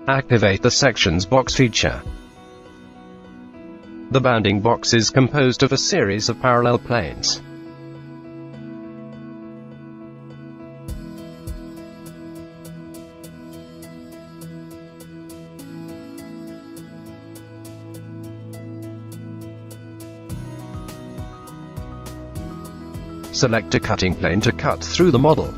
Activate the Sections box feature. The bounding box is composed of a series of parallel planes. Select a cutting plane to cut through the model.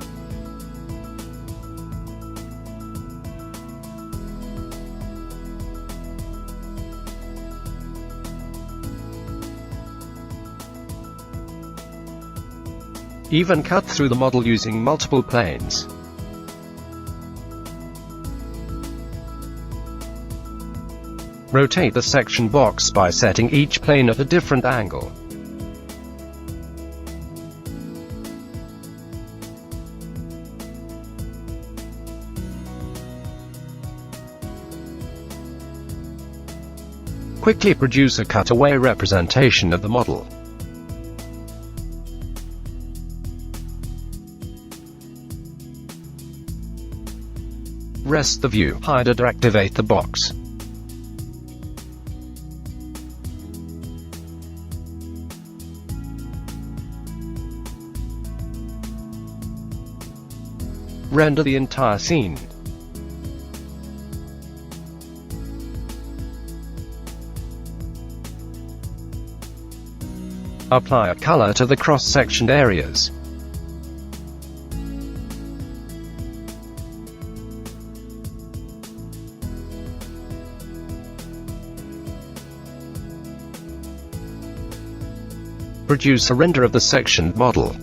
Even cut through the model using multiple planes. Rotate the section box by setting each plane at a different angle. Quickly produce a cutaway representation of the model. Rest the view, hide or activate the box. Render the entire scene. Apply a color to the cross-sectioned areas. Produce a render of the sectioned model.